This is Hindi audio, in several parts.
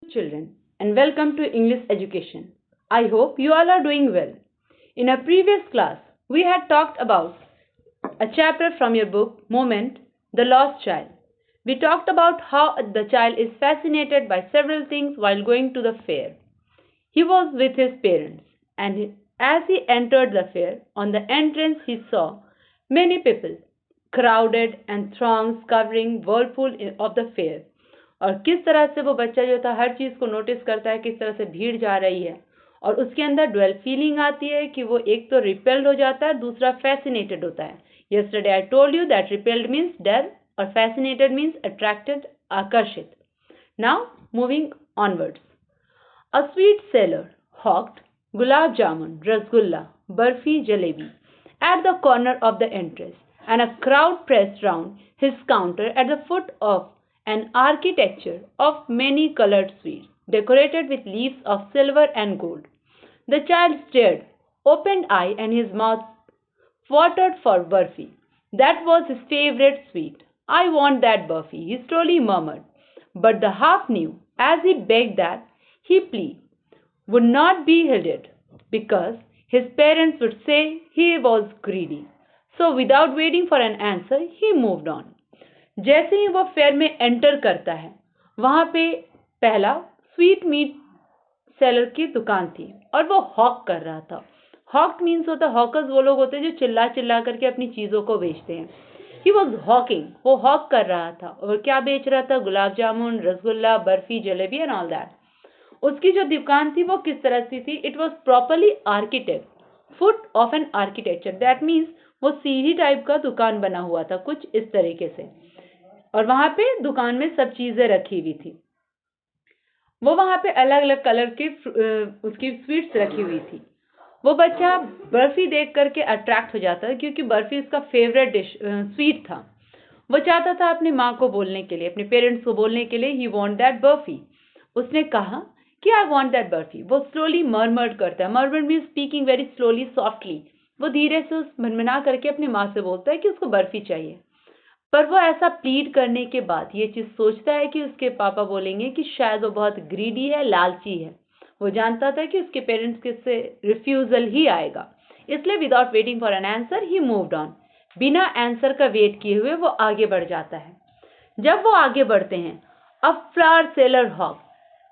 children, and welcome to English education. I hope you all are doing well. In a previous class, we had talked about a chapter from your book, Moment, The Lost Child. We talked about how the child is fascinated by several things while going to the fair. He was with his parents, and as he entered the fair, on the entrance he saw many people, crowded and throngs covering whirlpool of the fair. और किस तरह से वो बच्चा जो था हर चीज को नोटिस करता है, किस तरह से भीड़ जा रही है और उसके अंदर ड्वेल फीलिंग आती है कि वो एक तो रिपेल्ड हो जाता है, दूसरा फैसिनेटेड होता है. Yesterday I told you that repelled means डर और फैसिनेटेड मीन्स अट्रैक्टेड, आकर्षित. Now moving onwards. A sweet seller hawked gulab jamun, rasgulla, barfi, jalebi at the corner of the entrance, and a crowd pressed round his counter at the foot of an architecture of many colored sweets, decorated with leaves of silver and gold. The child stared, open-eyed, and his mouth watered for barfi. That was his favorite sweet. I want that barfi, he slowly murmured. But the half knew, as he begged that he plea would not be heeded, because his parents would say he was greedy. So without waiting for an answer, he moved on. जैसे ही वो फेयर में एंटर करता है, वहां पे पहला स्वीट मीट सेलर की दुकान थी और वो हॉक कर रहा था. हॉक मीन्स होता है, हॉकर्स वो लोग होते हैं जो चिल्ला चिल्ला करके अपनी चीजों को बेचते हैं. ही वॉज हॉकिंग, वो हॉक कर रहा था. और क्या बेच रहा था? Gulab jamun, rasgulla, barfi, jalebi and all that. उसकी जो दुकान थी वो किस तरह से थी? It was properly architect, foot of an architecture. That means वो सीढ़ी टाइप का दुकान बना हुआ था कुछ इस तरीके से, और वहां पे दुकान में सब चीजें रखी हुई थी. वो वहां पे अलग अलग कलर की उसकी स्वीट्स रखी हुई थी. वो बच्चा बर्फी देख करके अट्रैक्ट हो जाता है क्योंकि बर्फी उसका फेवरेट डिश स्वीट था. वो चाहता था अपनी माँ को बोलने के लिए, अपने पेरेंट्स को बोलने के लिए, ही वॉन्ट दैट बर्फी. उसने कहा कि आई वॉन्ट दैट बर्फी. वो स्लोली मर्मर्ड करता है. Murmured means speaking very slowly, softly. वो धीरे से उस मनमना करके अपनी माँ से बोलता है कि उसको बर्फी चाहिए. पर वो ऐसा प्लीड करने के बाद ये चीज सोचता है कि उसके पापा बोलेंगे कि शायद वो बहुत ग्रीडी है, लालची है. वो जानता था कि उसके पेरेंट्स के से रिफ्यूजल ही आएगा, इसलिए without waiting for an answer he moved on. बिना आंसर का वेट किए हुए वो आगे बढ़ जाता है. जब वो आगे बढ़ते हैं, a flower seller hawk,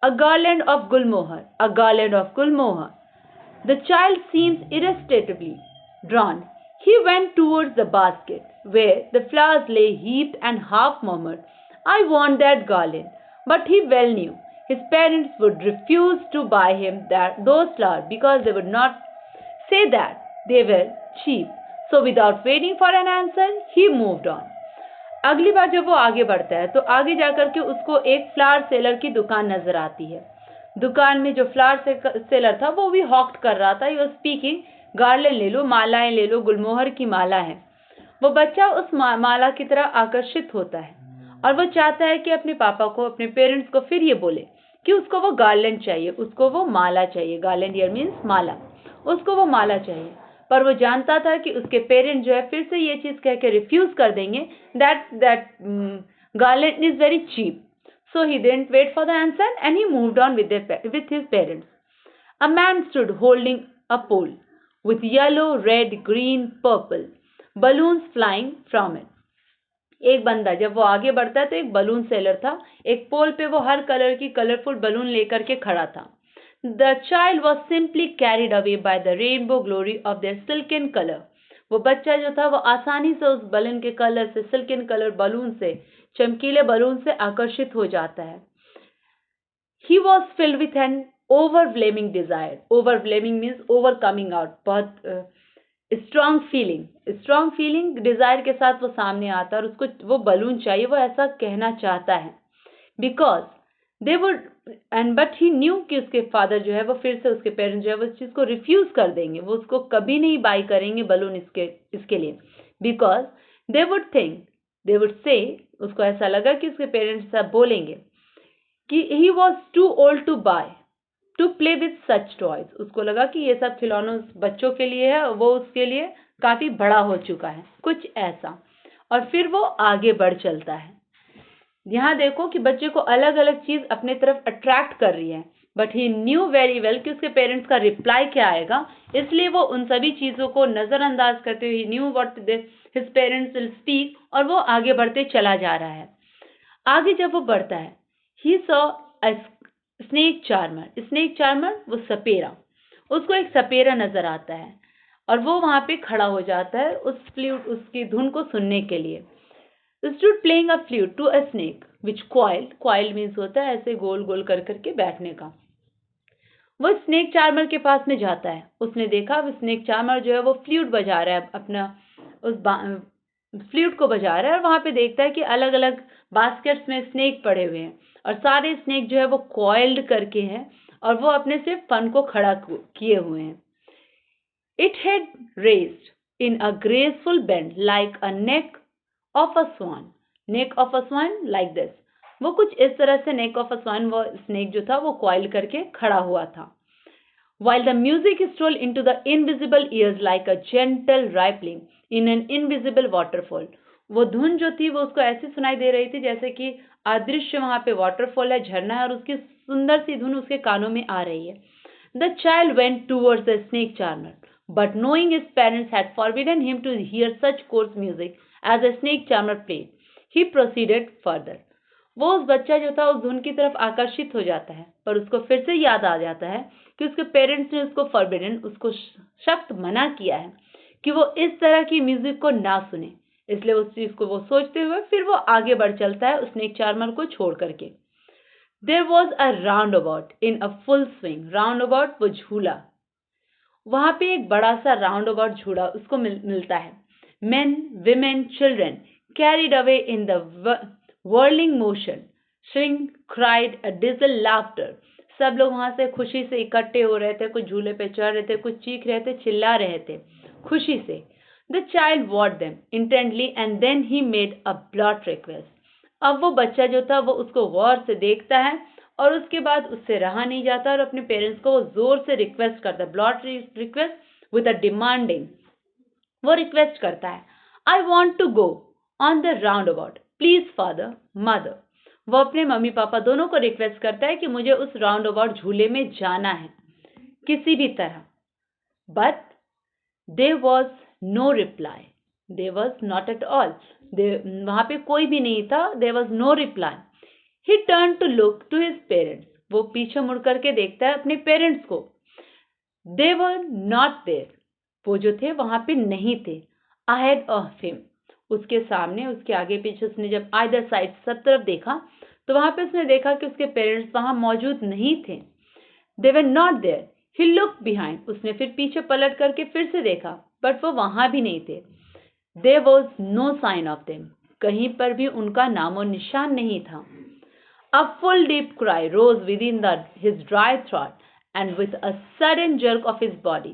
a garland of gulmohar, a garland of gulmohar. The child seems irresistibly drawn. He went towards the basket, where the flowers lay heaped, and half murmured, I want that garland. But he well knew his parents would refuse to buy him those flowers because they would not say that they were cheap. So without waiting for an answer, he moved on. अगली बार जब वो आगे बढ़ता है तो आगे जाकर के उसको एक फ्लावर सेलर की दुकान नजर आती है. दुकान में जो फ्लावर सेलर था वो भी हॉक्ट कर रहा था. वो स्पीकिंग, गार्लेंड ले लो, मालाएं ले लो, गुलमोहर की माला है. वो बच्चा उस माला की तरह आकर्षित होता है और वो चाहता है कि अपने पापा को, अपने पेरेंट्स को फिर ये बोले कि उसको वो गार्लेंड चाहिए, उसको वो माला चाहिए. गार्लेंड हियर मीन्स माला. उसको वो माला चाहिए. पर वो जानता था कि उसके पेरेंट जो है फिर से ये चीज कह के रिफ्यूज कर देंगे that garland is very cheap. So he didn't wait for the answer and he moved on with his parents. A man stood holding a pole with yellow, red, green, purple balloons flying from it. एक बंदा जब वो आगे बढ़ता है तो एक बलून सेलर था. एक पोल पे वो हर कलर की कलरफुल बलून लेकर के खड़ा था. The child was simply carried away by the rainbow glory of their silken color. वो बच्चा जो था वो आसानी से उस बलून के कलर से, सिल्कन कलर बलून से, चमकीले बलून से आकर्षित हो जाता है. He was filled with an overwhelming desire. Overwhelming means overcoming out. बहुत strong feeling. Strong feeling desire के साथ वो सामने आता है और उसको वो बलून चाहिए. वो ऐसा कहना चाहता है because they would but he new कि उसके फादर जो है वो फिर से, उसके पेरेंट्स जो है वो इस चीज को रिफ्यूज कर देंगे. वो उसको कभी नहीं बाई करेंगे बलून इसके लिए. Because they would think, they would say, उसको ऐसा लगा कि उसके पेरेंट्स सब बोलेंगे कि he was too old to buy to play with such toys. उसको लगा कि ये सब खिलौने बच्चों के लिए है, वो उसके लिए काफी बड़ा हो चुका है, कुछ ऐसा. और फिर वो आगे बढ़ चलता है. यहाँ देखो कि बच्चे को अलग अलग चीज अपने तरफ अट्रैक्ट कर रही है, but he new very well कि उसके पेरेंट्स का रिप्लाई क्या आएगा, इसलिए वो उन सभी चीजों को नजरअंदाज करते हुए knew what his parents will speak, और वो आगे बढ़ते चला जा रहा है। आगे जब वो बढ़ता है, he saw a snake charmer. Snake charmer वो सपेरा, उसको एक सपेरा नजर आता है और वो वहां पे खड़ा हो जाता है उस फ्लूट, उसकी धुन को सुनने के लिए। stood playing a flute to a snake which coiled means होता है ऐसे गोल गोल कर करके बैठने का। वो स्नेक चार्मर के पास में जाता है, उसने देखा वो स्नेक चार्मर जो है वो फ्लूट बजा रहा है, अपना उस फ्लूट को बजा रहा है, और वहां पे देखता है कि अलग अलग बास्केट्स में स्नेक पड़े हुए हैं और सारे स्नेक जो है वो कॉइल्ड करके हैं और वो अपने से फन को खड़ा किए हुए हैं। It had raised in a graceful bend like a neck of a swan. Neck of a swan like this. वो कुछ इस तरह से neck of a swan, वो snake जो था वो coil करके खड़ा हुआ था। While the music stole into the invisible ears like a gentle rippling in an invisible waterfall. वो धुन जो थी वो उसको ऐसी सुनाई दे रही थी जैसे कि अदृश्य वहां पे वाटरफॉल है, झरना है, और उसकी सुंदर सी धुन उसके कानों में आ रही है। The child went towards the snake charmer, but knowing his parents had forbidden him to hear such coarse music as a snake charmer played, he proceeded further. वो उस बच्चा जो था उस धुन की तरफ आकर्षित हो जाता है, पर उसको फिर से याद आ जाता है कि उसके पेरेंट्स ने उसको फॉरबिडन, उसको सख्त मना किया है कि वो इस तरह की म्यूजिक को ना सुने। इसलिए उस चीज को वो सोचते हुए फिर वो आगे बढ़ चलता है उस स्नेक चार्मर को छोड़ करके। There was a roundabout in a full swing. Roundabout वो झूला, वहां पे एक बड़ा सा राउंड झूला उसको मिलता है। Men, women, children carried away in the whirling motion, shrink, cried, a diesel laughter. सब लोग वहां से खुशी से इकट्ठे हो रहे थे, कुछ झूले पे चढ़ रहे थे, कुछ चीख रहे थे, चिल्ला रहे थे खुशी से। The child watched them intently and then he made a blunt request. अब वो बच्चा जो था वो उसको गौर से देखता है और उसके बाद उससे रहा नहीं जाता और अपने पेरेंट्स को वो जोर से रिक्वेस्ट करता है, blot request with a demanding. वो रिक्वेस्ट करता है, I want to go on the round about, please father mother. वो अपने मम्मी पापा दोनों को रिक्वेस्ट करता है कि मुझे उस राउंड अबाउट झूले में जाना है किसी भी तरह। But there was no reply, there was not at all, वहां पे कोई भी नहीं था, there was no reply. He turned to look to his parents. वो पीछे मुड़ करके देखता है अपने पेरेंट्स को। They were not there. वो जो थे वहां पे नहीं थे। Ahead of him. उसके सामने, उसके आगे पीछे उसने जब either side सब तरफ देखा तो वहां पे उसने देखा कि उसके पेरेंट्स वहां मौजूद नहीं थे। They were not there. He looked behind. उसने फिर पीछे पलट करके फिर से देखा, बट वो वहां भी नहीं थे। There was no sign of them. कहीं पर भी उनका नामो निशान नहीं था। A full deep cry rose within his dry throat, and with a sudden jerk of his body,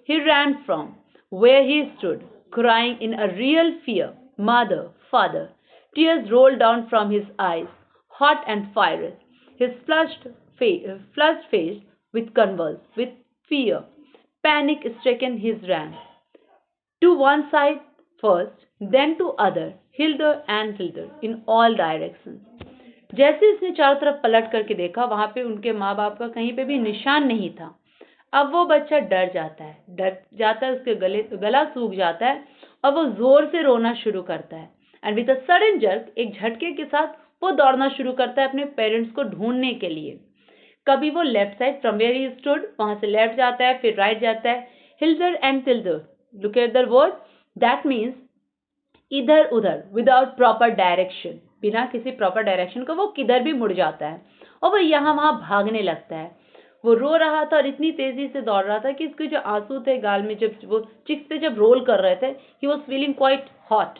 he ran from where he stood, crying in a real fear, Mother, Father. Tears rolled down from his eyes, hot and fiery. His flushed face with convulsed with fear, panic-stricken, he ran to one side first, then to other, hither and thither, in all directions. जैसे उसने चारों तरफ पलट करके देखा, वहां पे उनके माँ बाप का कहीं पे भी निशान नहीं था। अब वो बच्चा डर जाता है, उसके गला सूख जाता है और वो जोर से रोना शुरू करता है। And with a sudden jerk, एक झटके के साथ वो दौड़ना शुरू करता है अपने पेरेंट्स को ढूंढने के लिए। कभी वो left side from where he stood, वहां से लेफ्ट जाता है, फिर राइट जाता है, hither and thither, look at the word, that means इधर उधर, विदाउट प्रॉपर डायरेक्शन, बिना किसी प्रॉपर डायरेक्शन को वो किधर भी मुड़ जाता है और वो यहाँ वहां भागने लगता है। वो रो रहा था और इतनी तेजी से दौड़ रहा था कि इसके जो आंसू थे गाल में, जब वो चिक्स पे जब रोल कर रहे थे, he was feeling quite hot,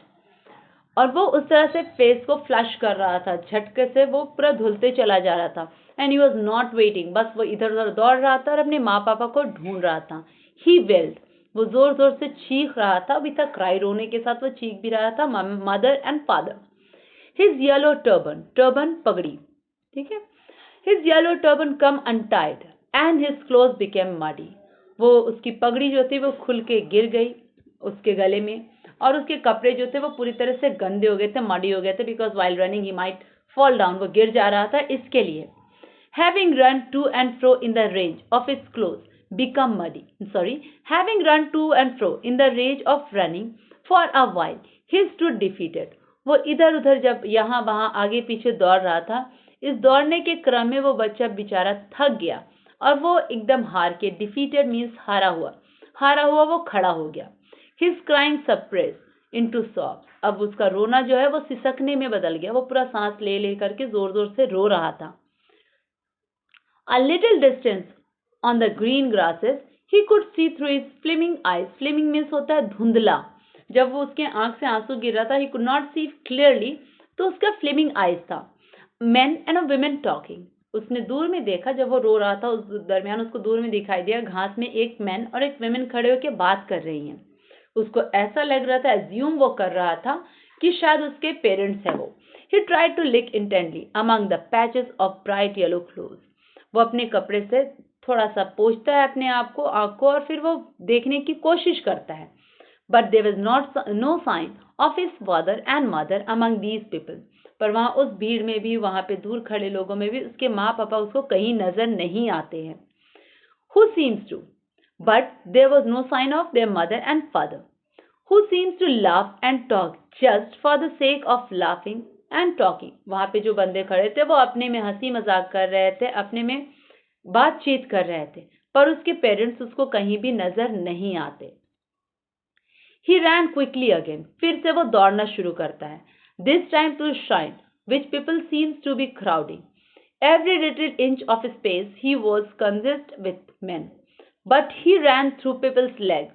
और वो उस तरह से फेस को फ्लश कर रहा था, झटके से वो पूरा धुलते चला जा रहा था। And he was not waiting, बस वो इधर उधर दौड़ रहा था और अपने माँ पापा को ढूंढ रहा था। ही वेल्ड, वो जोर जोर से चीख रहा था, अभी तक क्राई, रोने के साथ वो चीख भी रहा था, mother and father. His yellow turban पगड़ी, ठीक है, his yellow turban come untied and his clothes became muddy. वो उसकी पगड़ी जो थी वो खुल के गिर गई उसके गले में और उसके कपड़े जो थे वो पूरी तरह से गंदे हो गए थे, मडी हो गए थे, because while running he might fall down, वो गिर जा रहा था, इसके लिए. Having run to and fro in the range of its clothes, become muddy. Having run to and fro in the range of running for a while, he stood defeated. वो इधर उधर जब यहाँ वहाँ आगे पीछे दौड़ रहा था, इस दौड़ने के क्रम में वो बच्चा बेचारा थक गया और वो एकदम हार के, defeated means हारा हुआ वो खड़ा हो गया. His crying suppressed into sobs. अब उसका रोना जो है वो सिसकने में बदल गया, वो पूरा सांस ले ले करके जोर जोर से रो रहा था. A little distance on the green grasses, he could see through his flaming eyes. Flaming means होता है धुंधला. जब वो उसके आंख से आंसू गिर रहा था, he could not see clearly, तो उसका flaming eyes था. Men and a women talking. उसने दूर में देखा, जब वो रो रहा था उस दरमियान उसको दूर में दिखाई दिया, घास में एक मैन और एक women खड़े होकर बात कर रही हैं. उसको ऐसा लग रहा था, assume वो कर रहा था कि शायद उसके पेरेंट्स हैं वो. He tried to look intently among the patches of bright yellow clothes. वो अपने कपड़े से थोड़ा सा पोंछता है अपने आप को, आंख को, और फिर वो देखने की कोशिश करता है. But there was no sign of his father and mother among these people. पर वहां उस भीड़ में भी, वहां पे दूर खड़े लोगों में भी उसके माँ पापा उसको कहीं नजर नहीं आते हैं. Who seems to? But there was no sign of their mother and father. Who seems to laugh and talk just for the sake of laughing and talking. वहां पे जो बंदे खड़े थे वो अपने में हंसी मजाक कर रहे थे, अपने में बातचीत कर रहे थे, पर उसके पेरेंट्स उसको कहीं भी नजर नहीं आते. He ran quickly again. फिर से वो दौड़ना शुरू करता है. This time to shrine, which people seems to be crowding. Every little inch of space he was congested with men. But he ran through people's legs.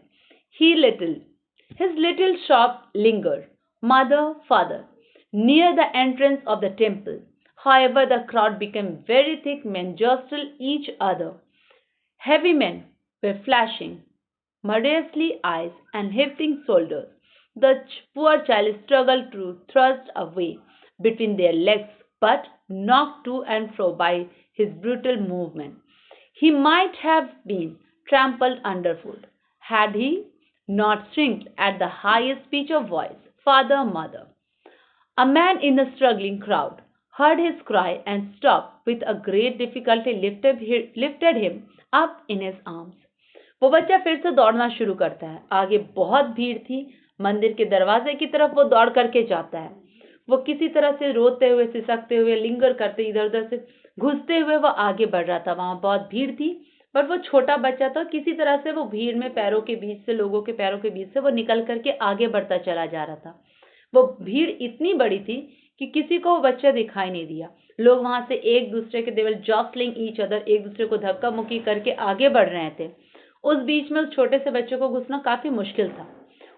His little shop lingered. Mother, father, near the entrance of the temple. However, the crowd became very thick. Men jostled each other. Heavy men were flashing murderously eyes and hefting shoulders. The poor child struggled to thrust away between their legs, but knocked to and fro by his brutal movement. He might have been trampled underfoot had he not shrieked at the highest pitch of voice, "Father, mother!" A man in the struggling crowd heard his cry and stopped, with a great difficulty lifted him up in his arms. वो बच्चा फिर से दौड़ना शुरू करता है. आगे बहुत भीड़ थी. मंदिर के दरवाजे की तरफ वो दौड़ करके जाता है. वो किसी तरह से रोते हुए, सिसकते हुए, लिंगर करते, इधर उधर से घुसते हुए वो आगे बढ़ रहा था. वहां बहुत भीड़ थी, पर वो छोटा बच्चा था. किसी तरह से वो भीड़ में पैरों के बीच से, लोगों के पैरों के बीच से वो निकल करके आगे बढ़ता चला जा रहा था. वो भीड़ इतनी बड़ी थी कि किसी को वो बच्चा दिखाई नहीं दिया. लोग वहां से एक दूसरे के, दे वर जॉस्टलिंग ईच अदर, एक दूसरे को धक्का मुक्की करके आगे बढ़ रहे थे. उस बीच में उस छोटे से बच्चे को घुसना काफी मुश्किल था.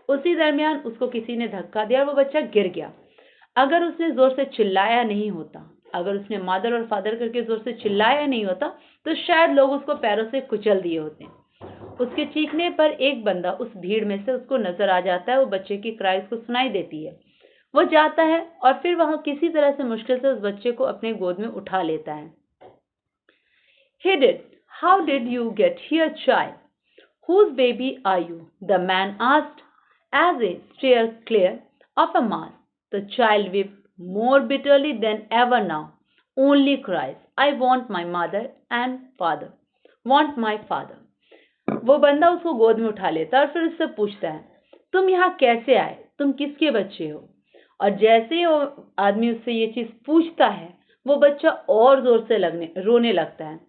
उसी दरमियान उसको किसी ने धक्का दिया और वो बच्चा गिर गया. अगर उसने जोर से चिल्लाया नहीं होता, अगर उसने मदर और फादर करके जोर से चिल्लाया नहीं होता, तो शायद लोग उसको पैरों से कुचल दिए होते. उसके चीखने पर एक बंदा उस भीड़ में से उसको नजर आ जाता है. वो बच्चे की क्राई उसको सुनाई देती है. वो जाता है और फिर वहां किसी तरह से मुश्किल से उस बच्चे को अपने गोद में उठा लेता है. He did. How did you get here, child? Whose baby are you? The man asked, as he stared clear of a mass. The child wept more bitterly than ever now. Only cries, "I want my mother and father. Want my father." वो बंदा उसको गोद में उठा लेता है और फिर उससे पूछता है, तुम यहाँ कैसे आए? तुम किसके बच्चे हो? और जैसे ही वो आदमी उससे ये चीज पूछता है, वो बच्चा और जोर से रोने लगता है.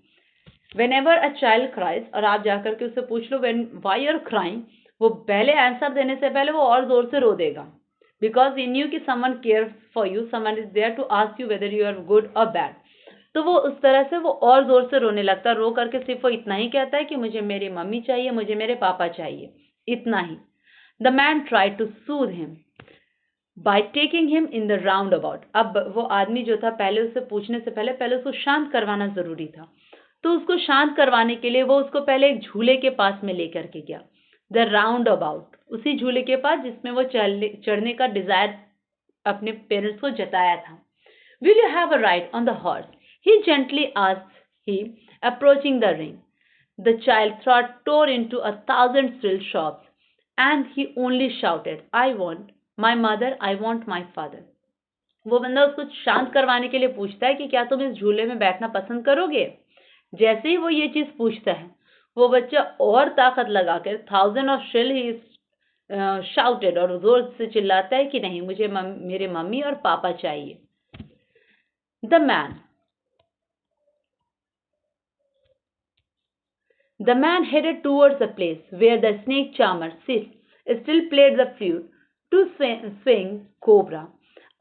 Whenever a child cries, और आप जाकर के उससे पूछ लो why you're crying, वो पहले आंसर देने से पहले वो और जोर से रो देगा. Because he knew कि someone cares for you, someone is there to ask you whether you are good or bad. तो वो उस तरह से वो और जोर से रोने लगता है. रो करके सिर्फ वो इतना ही कहता है कि मुझे मेरी मम्मी चाहिए, मुझे मेरे पापा चाहिए, इतना ही. The man tried to soothe him by taking him in the roundabout. अब वो आदमी जो था, पहले उससे पूछने से पहले उसको शांत करवाना जरूरी था. तो उसको शांत करवाने के लिए वो उसको पहले एक झूले के पास में लेकर के गया. द राउंड अबाउट, उसी झूले के पास जिसमें वो चढ़ने का डिजायर अपने पेरेंट्स को जताया था. Will you have a ride on the horse? He gently asked he, approaching the ring. The child throat tore into 1,000 still shouts and he only shouted, "I want my mother, I want my father." वो बंदा उसको शांत करवाने के लिए पूछता है कि क्या तुम इस झूले में बैठना पसंद करोगे। जैसे ही वो ये चीज पूछता है, वो बच्चा और ताकत लगाकर thousand of shrill he shouted, और जोर से चिल्लाता है कि नहीं, मुझे मेरे मम्मी और पापा चाहिए। The man The man headed towards the place where the snake charmer still played the flute to swing cobra.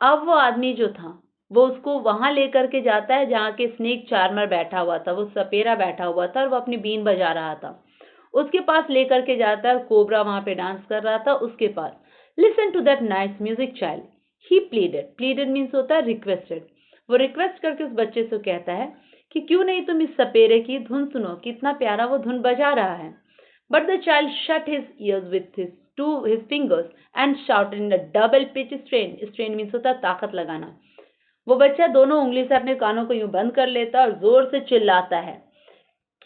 अब वो आदमी जो था, वो उसको वहां लेकर के जाता है जहाँ के स्नेक चार्मर बैठा हुआ था, वो सपेरा बैठा हुआ था और वो अपनी बीन बजा रहा था। उसके पास लेकर के जाता है और कोबरा वहां पे डांस कर रहा था उसके पास। Listen to that nice music child, he pleaded. Pleaded means होता है रिक्वेस्टेड। वो रिक्वेस्ट करके उस बच्चे से कहता है कि क्यों नहीं तुम इस सपेरे की धुन सुनो, कितना प्यारा वो धुन बजा रहा है। But the child shut his years with his fingers and shouted in a double pitch strain. Strain means होता है ताकत लगाना। वो बच्चा दोनों उंगली से अपने कानों को यूं बंद कर लेता है और जोर से चिल्लाता है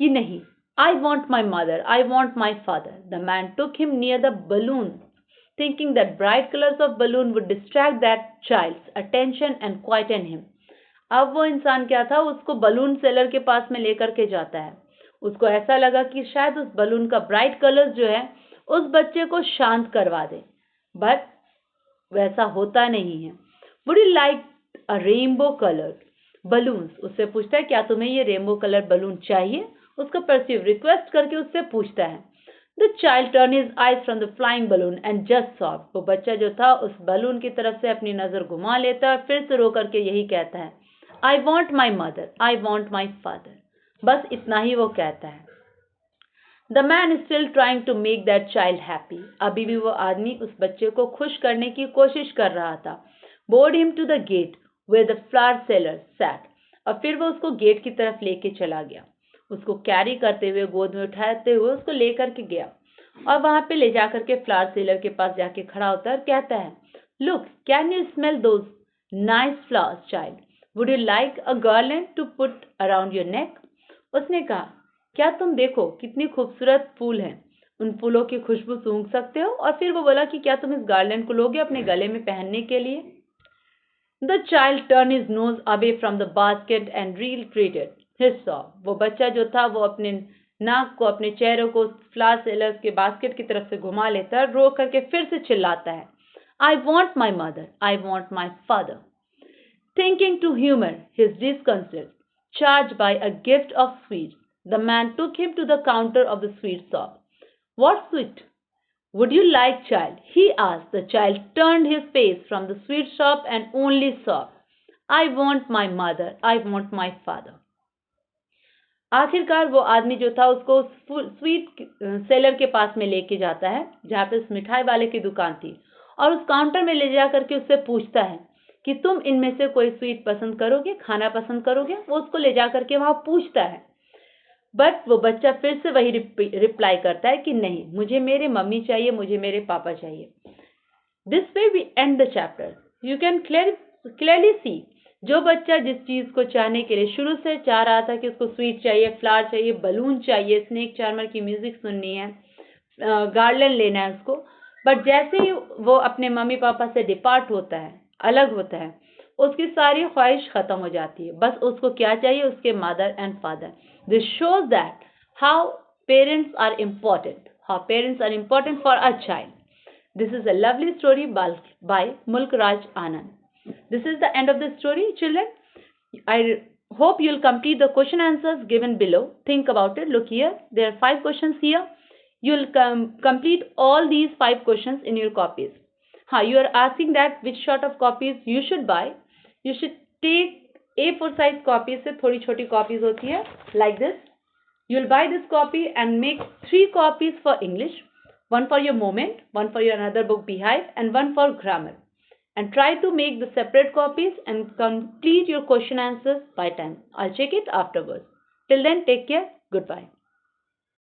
कि नहीं, I want my mother, I want my father. The man took him near the balloon, thinking that bright colors of balloon would distract that child's attention and quieten him. अब वो इंसान क्या था, उसको बलून सेलर के पास में लेकर के जाता है। उसको ऐसा लगा कि शायद उस बलून का ब्राइट कलर्स जो है उस बच्चे को शांत करवा दे, बट वैसा होता नहीं है। Would you like a rainbow coloured balloons? उससे पूछता है क्या तुम्हें ये रेनबो कलर बलून चाहिए? उसको परसीव रिक्वेस्ट करके उससे पूछता है। The child turn his eyes from the flying balloon and just saw. वो बच्चा जो था उस बलून की तरफ से अपनी नजर घुमा लेता है, फिर से रो करके यही कहता है, I want my mother, I want my father. बस इतना ही वो कहता है। The man still trying to make that child happy. अभी भी वो आदमी उस बच्चे को खुश करने की कोशिश कर रहा था। Board him to the gate where the flower seller sat. और फिर वो उसको गेट की तरफ लेके चला गया। उसको कैरी करते हुए, गोद में उठाते हुए उसको लेकर के गया और वहां पे ले जाकर के फ्लावर सेलर के पास जाके खड़ा होता है और कहता है, look, can you smell those nice flowers child? Would you like a garland to put around your neck? उसने कहा, क्या तुम देखो कितनी खूबसूरत फूल हैं, उन फूलों की खुशबू सूंघ सकते हो? और फिर वो बोला कि क्या तुम इस गार्लैंड को लोगे अपने गले में पहनने के लिए? The child turn his nose away from the basket and retreated his sob. वो बच्चा जो था वो अपने नाक को, अपने चेहरे को फ्लावर सेलर्स के बास्केट की तरफ से घुमा लेता है, रो करके फिर से चिल्लाता है, I want my mother, I want my father. Thinking to humor his disconcerts, charged by a gift of sweets, the man took him to the counter of the sweet shop. What sweet would you like, child? He asked. The child turned his face from the sweet shop and only sobbed, I want my mother, I want my father. आखिरकार वो आदमी जो था उसको स्वीट सेलर के पास में लेके जाता है जहाँ पे उस मिठाई वाले की दुकान थी, और उस काउंटर में ले जा करके उससे पूछता है कि तुम इनमें से कोई स्वीट पसंद करोगे, खाना पसंद करोगे? वो उसको ले जा करके वहां पूछता है, बट वो बच्चा फिर से वही रिप्लाई करता है कि नहीं, मुझे मेरे मम्मी चाहिए, मुझे मेरे पापा चाहिए। This way we end the chapter. You can clearly see, जो बच्चा जिस चीज को चाहने के लिए शुरू से चाह रहा था कि उसको स्वीट चाहिए, फ्लावर चाहिए, बलून चाहिए, स्नेक चार्मर की म्यूजिक सुननी है, गार्लैंड लेना है उसको, बट जैसे ही वो अपने मम्मी पापा से डिपार्ट होता है, अलग होता है, उसकी सारी ख्वाहिश खत्म हो जाती है। बस उसको क्या चाहिए? उसके mother and father. This shows that how parents are important for a child. This is a lovely story by Mulk Raj Anand. This is the end of the story, children. I hope you'll complete the question answers given below. Think about it. Look here. There are 5 questions here. You'll complete all these 5 questions in your copies. You are asking that which sort of copies you should buy. You should take A4 size copies से थोड़ी छोटी copies होती है like this. You'll buy this copy and make 3 copies for English. One for your moment, one for your another book Beehive, and one for grammar. And try to make the separate copies and complete your question answers by time. I'll check it afterwards. Till then, take care. Goodbye.